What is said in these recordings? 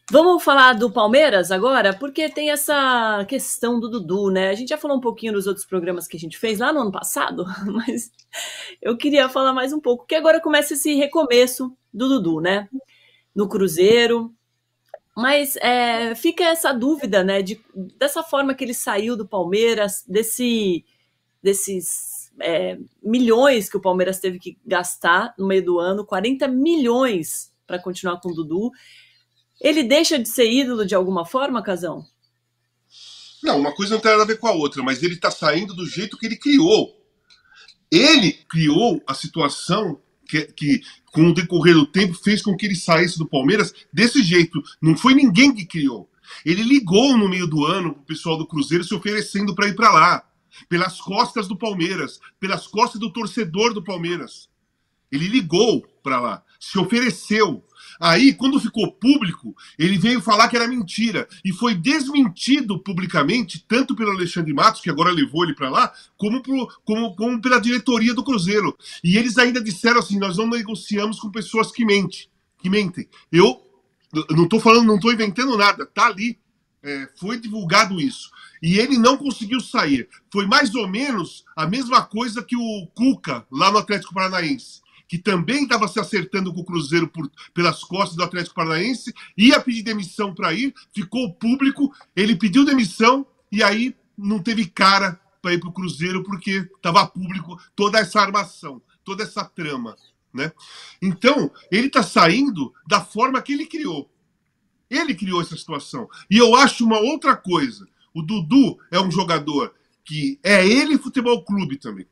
Vamos falar do Palmeiras agora, porque tem essa questão do Dudu, né? A gente já falou um pouquinho nos outros programas que a gente fez lá no ano passado, mas eu queria falar mais um pouco, que agora começa esse recomeço do Dudu, né? No Cruzeiro, mas fica essa dúvida, né? Dessa forma que ele saiu do Palmeiras, desses milhões que o Palmeiras teve que gastar no meio do ano, 40 milhões para continuar com o Dudu. Ele deixa de ser ídolo de alguma forma, Casão? Não, uma coisa não tem nada a ver com a outra, mas ele está saindo do jeito que ele criou. Ele criou a situação que, com o decorrer do tempo, fez com que ele saísse do Palmeiras desse jeito. Não foi ninguém que criou. Ele ligou no meio do ano pro pessoal do Cruzeiro se oferecendo para ir para lá. Pelas costas do Palmeiras, pelas costas do torcedor do Palmeiras. Ele ligou para lá, se ofereceu. Aí, quando ficou público, ele veio falar que era mentira. E foi desmentido publicamente, tanto pelo Alexandre Matos, que agora levou ele para lá, como pela diretoria do Cruzeiro. E eles ainda disseram assim: nós não negociamos com pessoas que mentem. Eu não estou falando, não estou inventando nada, tá ali. Foi divulgado isso. E ele não conseguiu sair. Foi mais ou menos a mesma coisa que o Cuca, lá no Atlético Paranaense, que também estava se acertando com o Cruzeiro pelas costas do Atlético Paranaense, ia pedir demissão para ir, ficou público, ele pediu demissão e aí não teve cara para ir para o Cruzeiro porque estava público toda essa armação, toda essa trama, né? Então, ele está saindo da forma que ele criou. Ele criou essa situação. E eu acho uma outra coisa. O Dudu é um jogador que é ele futebol clube também.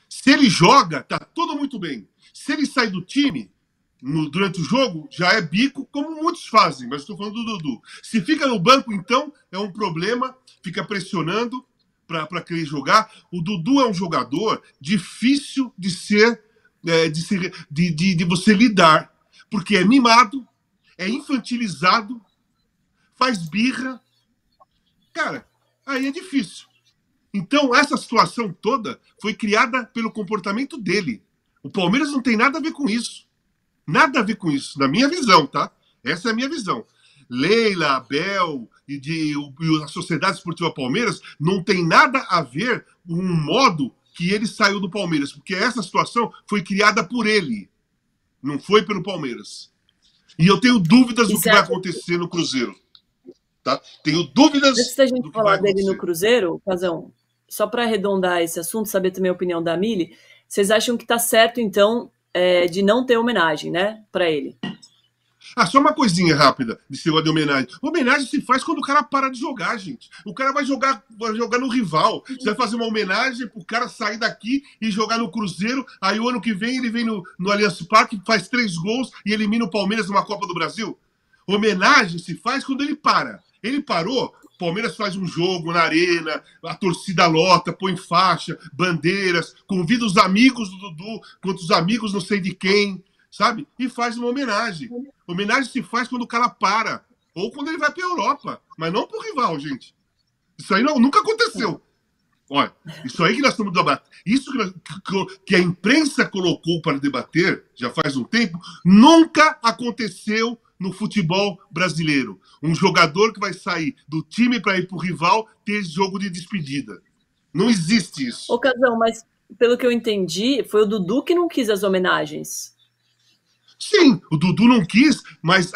Se ele joga, tá tudo muito bem. Se ele sai do time durante o jogo, já é bico, como muitos fazem, mas estou falando do Dudu. Se fica no banco, então, é um problema, fica pressionando para querer jogar. O Dudu é um jogador difícil de de você lidar, porque é mimado, é infantilizado, faz birra. Cara, aí é difícil. Então, essa situação toda foi criada pelo comportamento dele. O Palmeiras não tem nada a ver com isso. Nada a ver com isso, na minha visão, tá? Essa é a minha visão. Leila, Abel e a Sociedade Esportiva Palmeiras não tem nada a ver com o modo que ele saiu do Palmeiras, porque essa situação foi criada por ele, não foi pelo Palmeiras. E eu tenho dúvidas do que vai acontecer no Cruzeiro. Tá? Tenho dúvidas antes da gente do que falar vai acontecer. dele no Cruzeiro, Casão, só para arredondar esse assunto, saber também a opinião da Mili, vocês acham que está certo, então, de não ter homenagem, né, para ele? Só uma coisinha rápida de negócio de homenagem. Homenagem se faz quando o cara para de jogar, gente. O cara vai jogar no rival. Você vai fazer uma homenagem pro cara sair daqui e jogar no Cruzeiro. Aí o ano que vem ele vem no Allianz Parque, faz 3 gols e elimina o Palmeiras numa Copa do Brasil. Homenagem se faz quando ele para. Ele parou, o Palmeiras faz um jogo na arena, a torcida lota, põe faixa, bandeiras, convida os amigos do Dudu, contra os amigos não sei de quem, sabe? E faz uma homenagem. Homenagem se faz quando o cara para, ou quando ele vai para a Europa, mas não pro rival, gente. Isso aí nunca aconteceu. Olha, isso aí que nós estamos debatendo, isso que a imprensa colocou para debater, já faz um tempo, nunca aconteceu no futebol brasileiro. Um jogador que vai sair do time para ir para o rival ter jogo de despedida. Não existe isso. Ô, Casão, mas pelo que eu entendi, foi o Dudu que não quis as homenagens. Sim, o Dudu não quis, mas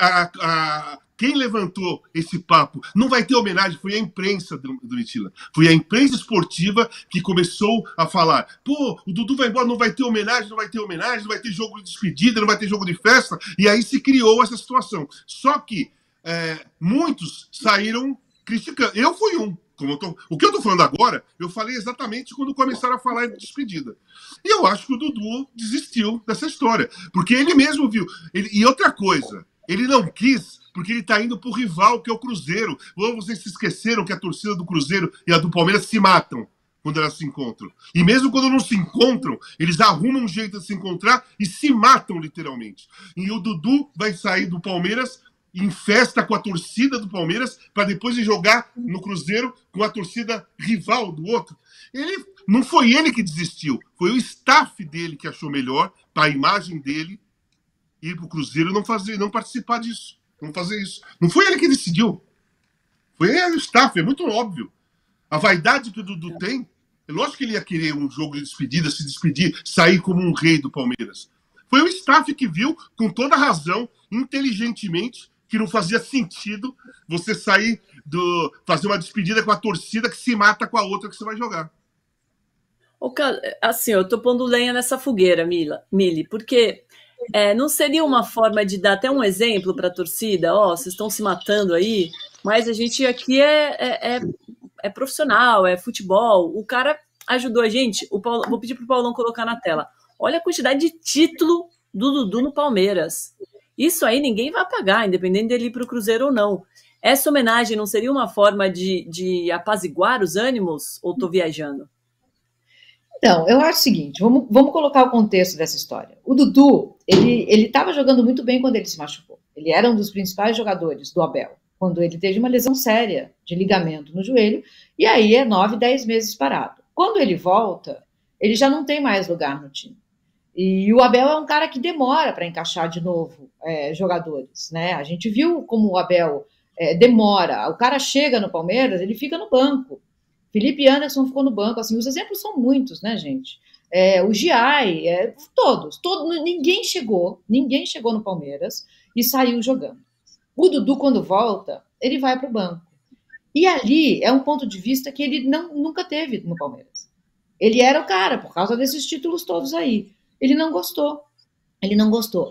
quem levantou esse papo? Não vai ter homenagem, foi a imprensa do Mitila. Foi a imprensa esportiva que começou a falar: pô, o Dudu vai embora, não vai ter homenagem, não vai ter homenagem, não vai ter jogo de despedida, não vai ter jogo de festa. E aí se criou essa situação. Só que muitos saíram criticando. Eu fui um. O que eu tô falando agora, eu falei exatamente quando começaram a falar de despedida. E eu acho que o Dudu desistiu dessa história. Porque ele mesmo viu. E outra coisa, ele não quis, porque ele tá indo pro rival, que é o Cruzeiro. Ou vocês se esqueceram que a torcida do Cruzeiro e a do Palmeiras se matam quando elas se encontram. E mesmo quando não se encontram, eles arrumam um jeito de se encontrar e se matam, literalmente. E o Dudu vai sair do Palmeiras em festa com a torcida do Palmeiras para depois ir jogar no Cruzeiro com a torcida rival do outro. Não foi ele que desistiu, foi o staff dele que achou melhor, para a imagem dele, ir para o Cruzeiro e não participar disso. Vamos fazer isso. Não foi ele que decidiu. Foi o staff, é muito óbvio. A vaidade que o Dudu tem, é lógico que ele ia querer um jogo de despedida, se despedir, sair como um rei do Palmeiras. Foi o staff que viu, com toda razão, inteligentemente, que não fazia sentido você sair fazer uma despedida com a torcida que se mata com a outra que você vai jogar. Assim, eu tô pondo lenha nessa fogueira, Mili, porque não seria uma forma de dar até um exemplo para a torcida? Vocês estão se matando aí, mas a gente aqui é profissional, é futebol. O cara ajudou a gente. Vou pedir pro Paulão colocar na tela. Olha a quantidade de título do Dudu no Palmeiras. Isso aí ninguém vai pagar, independente dele ir para o Cruzeiro ou não. Essa homenagem não seria uma forma de apaziguar os ânimos? Ou estou viajando? Então, eu acho o seguinte, vamos colocar o contexto dessa história. O Dudu, ele estava jogando muito bem quando ele se machucou. Ele era um dos principais jogadores do Abel, quando ele teve uma lesão séria de ligamento no joelho, e aí é 9, 10 meses parado. Quando ele volta, ele já não tem mais lugar no time. E o Abel é um cara que demora para encaixar de novo jogadores, né? A gente viu como o Abel demora. O cara chega no Palmeiras, ele fica no banco. Felipe Anderson ficou no banco, assim, os exemplos são muitos, né, gente? O Giai, todos, ninguém chegou no Palmeiras e saiu jogando. O Dudu, quando volta, ele vai para o banco. E ali é um ponto de vista que ele nunca teve no Palmeiras. Ele era o cara, por causa desses títulos todos aí. Ele não gostou.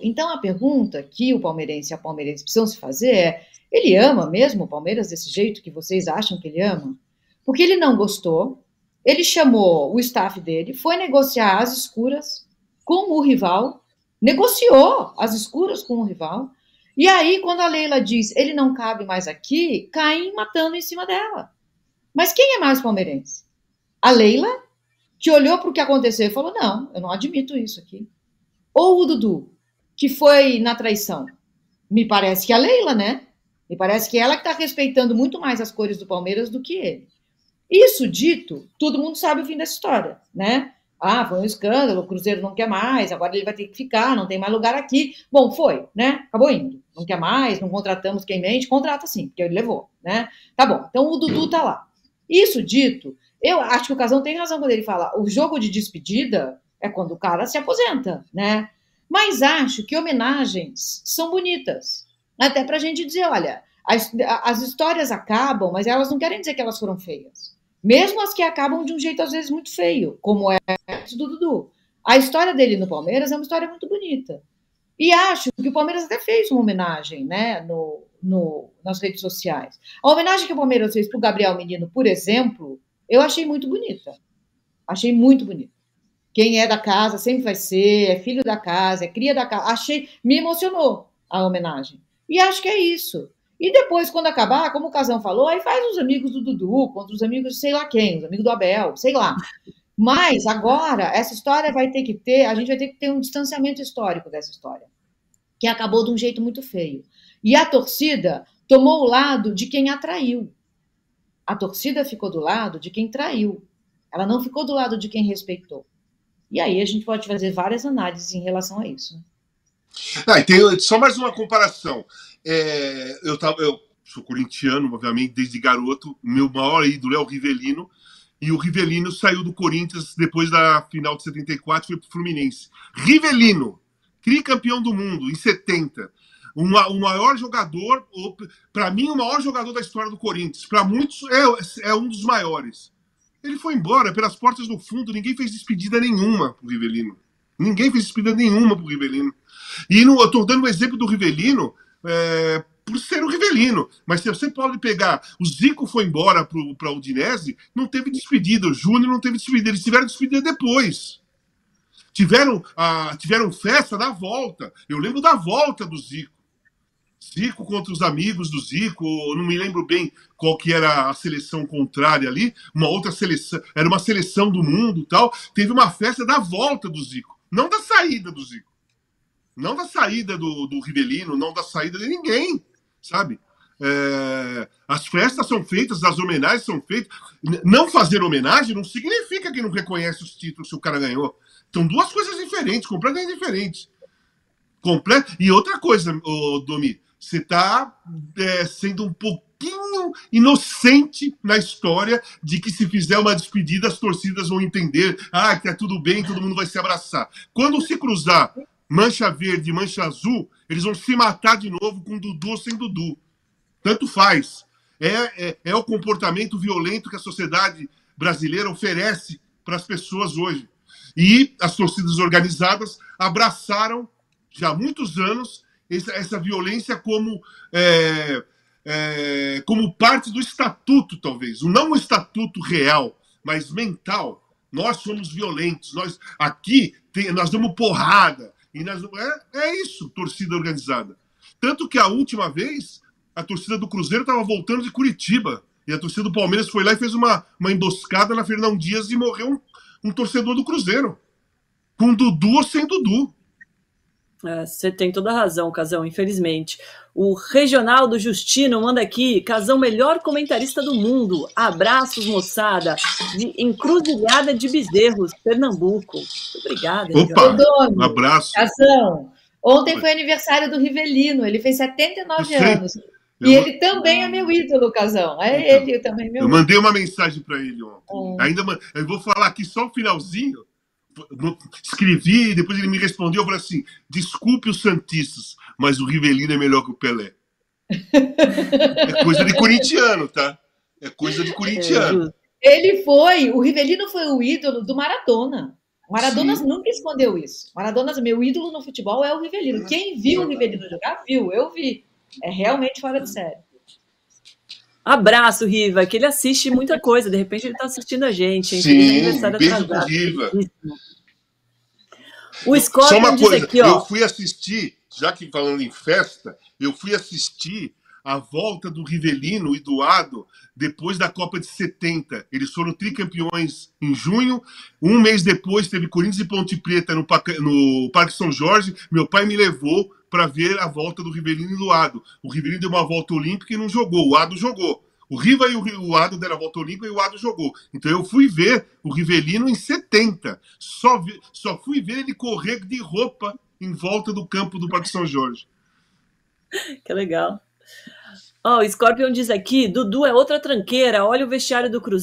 Então, a pergunta que o palmeirense e a palmeirense precisam se fazer ele ama mesmo o Palmeiras desse jeito que vocês acham que ele ama? Porque ele não gostou, ele chamou o staff dele, foi negociar às escuras com o rival, negociou às escuras com o rival, e aí, quando a Leila diz ele não cabe mais aqui, caem matando em cima dela. Mas quem é mais palmeirense? A Leila, que olhou para o que aconteceu e falou, não, eu não admito isso aqui. Ou o Dudu, que foi na traição? Me parece que a Leila, né? Me parece que ela que está respeitando muito mais as cores do Palmeiras do que ele. Isso dito, todo mundo sabe o fim dessa história, né? Foi um escândalo, o Cruzeiro não quer mais, agora ele vai ter que ficar, não tem mais lugar aqui. Bom, foi, né? Acabou indo. Não quer mais, não contratamos quem mente, contrata sim, porque ele levou, né? Tá bom, então o Dudu tá lá. Isso dito, eu acho que o Casão tem razão quando ele fala, o jogo de despedida é quando o cara se aposenta, né? Mas acho que homenagens são bonitas. Até pra gente dizer, olha, as histórias acabam, mas elas não querem dizer que elas foram feias. Mesmo as que acabam de um jeito, às vezes, muito feio, como é do Dudu. A história dele no Palmeiras é uma história muito bonita. E acho que o Palmeiras até fez uma homenagem, né, nas redes sociais. A homenagem que o Palmeiras fez para o Gabriel Menino, por exemplo, eu achei muito bonita. Achei muito bonita. Quem é da casa sempre vai ser, é filho da casa, é cria da casa. Me emocionou a homenagem. E acho que é isso. E depois, quando acabar, como o Casão falou, aí faz os amigos do Dudu contra os amigos de sei lá quem, os amigos do Abel, sei lá. Mas agora, essa história a gente vai ter que ter um distanciamento histórico dessa história, que acabou de um jeito muito feio. E a torcida tomou o lado de quem atraiu. A torcida ficou do lado de quem traiu. Ela não ficou do lado de quem respeitou. E aí a gente pode fazer várias análises em relação a isso. E tem só mais uma comparação. Eu sou corintiano, obviamente, desde garoto. Meu maior ídolo é o Rivelino. E o Rivelino saiu do Corinthians depois da final de 74 e foi para o Fluminense. Rivelino, tricampeão do mundo em 70. O maior jogador, para mim, o maior jogador da história do Corinthians. Para muitos, é um dos maiores. Ele foi embora pelas portas do fundo, ninguém fez despedida nenhuma pro Rivelino. Ninguém fez despedida nenhuma pro Rivelino. E eu estou dando o exemplo do Rivelino por ser o Rivelino. Mas se você pode pegar, o Zico foi embora para o Udinese, não teve despedida. O Júnior não teve despedida. Eles tiveram despedida depois. Tiveram festa da volta. Eu lembro da volta do Zico. Zico contra os amigos do Zico, não me lembro bem qual que era a seleção contrária ali, uma outra seleção, era uma seleção do mundo e tal, teve uma festa da volta do Zico, não da saída do Zico, não da saída do Rivelino, não da saída de ninguém, sabe? As festas são feitas, as homenagens são feitas, não fazer homenagem não significa que não reconhece os títulos que o cara ganhou, são duas coisas diferentes, completamente diferentes. E outra coisa, Domi, Você está sendo um pouquinho inocente na história de que se fizer uma despedida, as torcidas vão entender, que tá tudo bem, todo mundo vai se abraçar. Quando se cruzar mancha verde e mancha azul, eles vão se matar de novo com Dudu ou sem Dudu. Tanto faz. É o comportamento violento que a sociedade brasileira oferece para as pessoas hoje. E as torcidas organizadas abraçaram, já há muitos anos, essa violência como parte do estatuto, talvez. Não o estatuto real, mas mental. Nós somos violentos. Nós damos porrada. E é isso, torcida organizada. Tanto que a última vez, a torcida do Cruzeiro estava voltando de Curitiba. E a torcida do Palmeiras foi lá e fez uma emboscada na Fernão Dias e morreu um torcedor do Cruzeiro. Com Dudu ou sem Dudu. Você tem toda a razão, Casão, infelizmente. O Reginaldo Justino manda aqui: Casão, melhor comentarista do mundo. Abraços, moçada. De Encruzilhada de Bezerros, Pernambuco. Muito obrigada. Opa, um abraço. Casão, ontem foi aniversário do Rivelino, ele fez 79 anos. E ele também é meu ídolo, Casão. Ele também é meu ídolo. Eu mandei uma mensagem para ele ontem. Eu vou falar aqui só o finalzinho. Escrevi, depois ele me respondeu, eu falei assim: desculpe os santistas, mas o Rivelino é melhor que o Pelé. É coisa de corintiano, tá? É coisa de corintiano. O Rivelino foi o ídolo do Maradona. O Maradona nunca escondeu isso. Maradona, meu ídolo no futebol é o Rivelino. Quem viu o Rivelino jogar, viu. Eu vi. É realmente fora de série. Abraço, Riva, que ele assiste muita coisa. De repente ele está assistindo a gente. Sim, beijo pro Riva. O Scorpion só uma coisa, aqui, ó. Eu fui assistir, já que falando em festa, eu fui assistir a volta do Rivelino e do Ado depois da Copa de 70. Eles foram tricampeões em junho. Um mês depois teve Corinthians e Ponte Preta no Parque São Jorge. Meu pai me levou para ver a volta do Rivelino e do Ado. O Rivelino deu uma volta olímpica e não jogou. O Ado jogou. O Riva e o Ado deram a volta olímpica e o Ado jogou. Então eu fui ver o Rivelino em 70. Só fui ver ele correr de roupa em volta do campo do Parque São Jorge. Que legal. O Scorpion diz aqui: Dudu é outra tranqueira. Olha o vestiário do Cruzeiro.